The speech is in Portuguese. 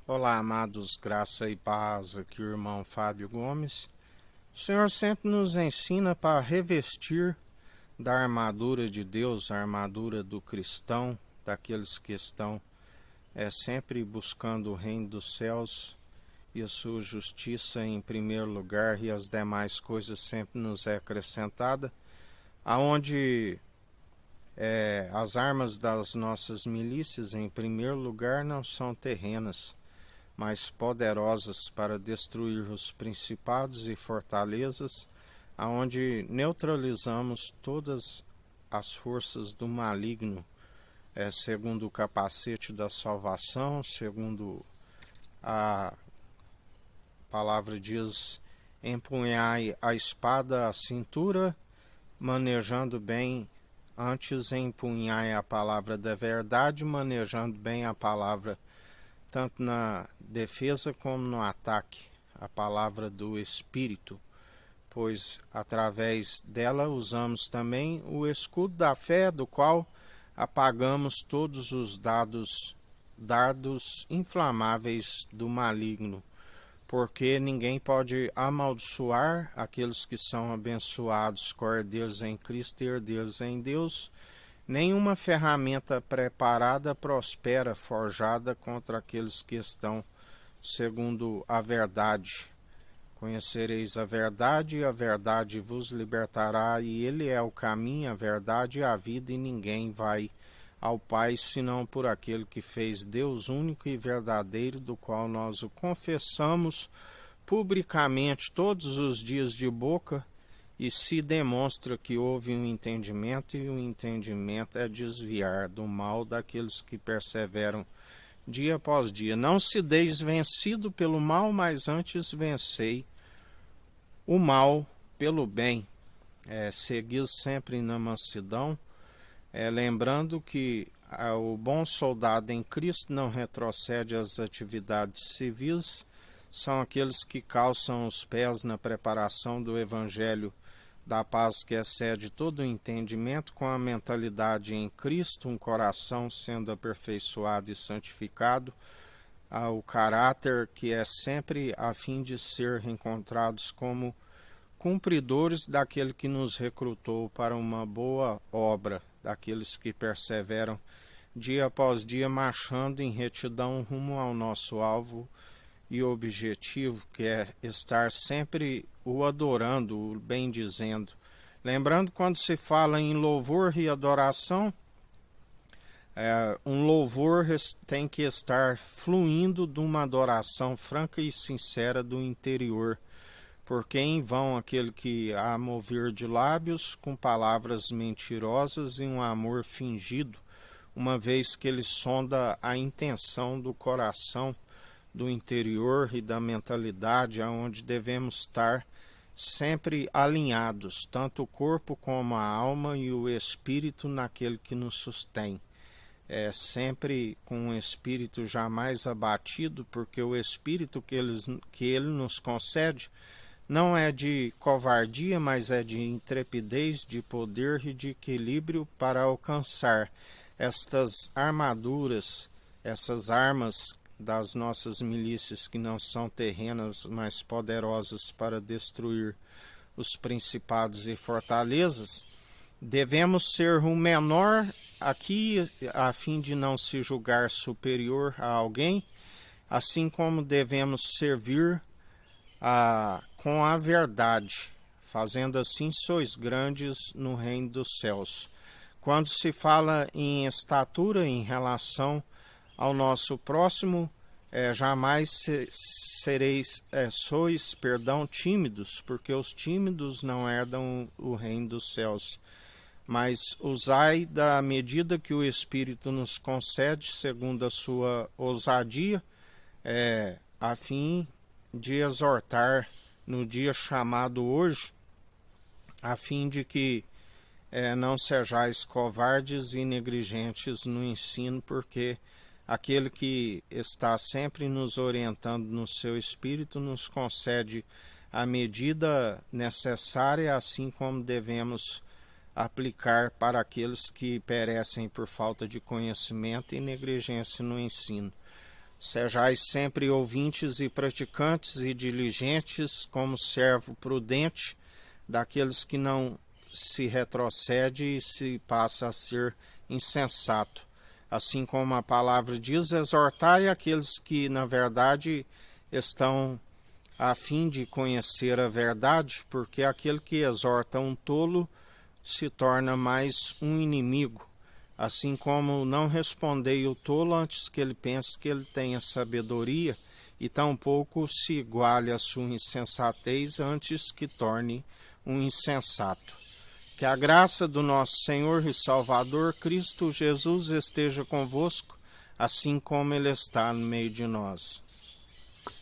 Olá, amados, graça e paz, aqui o irmão Fábio Gomes. O Senhor sempre nos ensina para revestir da armadura de Deus, a armadura do cristão, daqueles que estão sempre buscando o reino dos céus e a sua justiça em primeiro lugar, e as demais coisas sempre nos é acrescentada, aonde as armas das nossas milícias, em primeiro lugar, não são terrenas, mais poderosas para destruir os principados e fortalezas, aonde neutralizamos todas as forças do maligno, segundo o capacete da salvação, segundo a palavra diz, empunhai a espada à cintura, manejando bem, antes empunhai a palavra da verdade, manejando bem a palavra tanto na defesa como no ataque, a palavra do Espírito, pois através dela usamos também o escudo da fé, do qual apagamos todos os dardos inflamáveis do maligno, porque ninguém pode amaldiçoar aqueles que são abençoados, co-herdeiros em Cristo e herdeiros em Deus. Nenhuma ferramenta preparada prospera, forjada contra aqueles que estão segundo a verdade. Conhecereis a verdade, e a verdade vos libertará, e ele é o caminho, a verdade e a vida, e ninguém vai ao Pai senão por aquele que fez Deus único e verdadeiro, do qual nós o confessamos publicamente todos os dias de boca, e se demonstra que houve um entendimento, e o entendimento é desviar do mal daqueles que perseveram dia após dia. Não se deis vencido pelo mal, mas antes vencei o mal pelo bem. Seguir sempre na mansidão, lembrando que o bom soldado em Cristo não retrocede às atividades civis, são aqueles que calçam os pés na preparação do Evangelho da paz que excede todo o entendimento, com a mentalidade em Cristo, um coração sendo aperfeiçoado e santificado, o caráter que é sempre a fim de ser reencontrados como cumpridores daquele que nos recrutou para uma boa obra, daqueles que perseveram dia após dia marchando em retidão rumo ao nosso alvo e objetivo, que é estar sempre o adorando, o bendizendo. Lembrando, quando se fala em louvor e adoração, um louvor tem que estar fluindo de uma adoração franca e sincera do interior, porque em vão aquele que há mover de lábios com palavras mentirosas e um amor fingido, uma vez que ele sonda a intenção do coração, do interior e da mentalidade, aonde devemos estar sempre alinhados, tanto o corpo como a alma e o espírito naquele que nos sustém. Sempre com um espírito jamais abatido, porque o espírito que ele nos concede não é de covardia, mas é de intrepidez, de poder e de equilíbrio para alcançar estas armaduras, essas armas das nossas milícias, que não são terrenas, mas poderosas para destruir os principados e fortalezas. Devemos ser o menor aqui, a fim de não se julgar superior a alguém, assim como devemos servir com a verdade, fazendo assim sois grandes no reino dos céus. Quando se fala em estatura em relação ao nosso próximo, jamais sois tímidos, porque os tímidos não herdam o reino dos céus. Mas usai da medida que o Espírito nos concede, segundo a sua ousadia, a fim de exortar no dia chamado hoje, a fim de que não sejais covardes e negligentes no ensino, porque aquele que está sempre nos orientando no seu Espírito nos concede a medida necessária, assim como devemos aplicar para aqueles que perecem por falta de conhecimento e negligência no ensino. Sejais sempre ouvintes e praticantes e diligentes, como servo prudente daqueles que não se retrocede e se passa a ser insensato. Assim como a palavra diz, exortai aqueles que, na verdade, estão a fim de conhecer a verdade, porque aquele que exorta um tolo se torna mais um inimigo. Assim como não respondei o tolo antes que ele pense que ele tenha sabedoria, e tampouco se iguale a sua insensatez antes que torne um insensato. Que a graça do nosso Senhor e Salvador Cristo Jesus esteja convosco, assim como Ele está no meio de nós.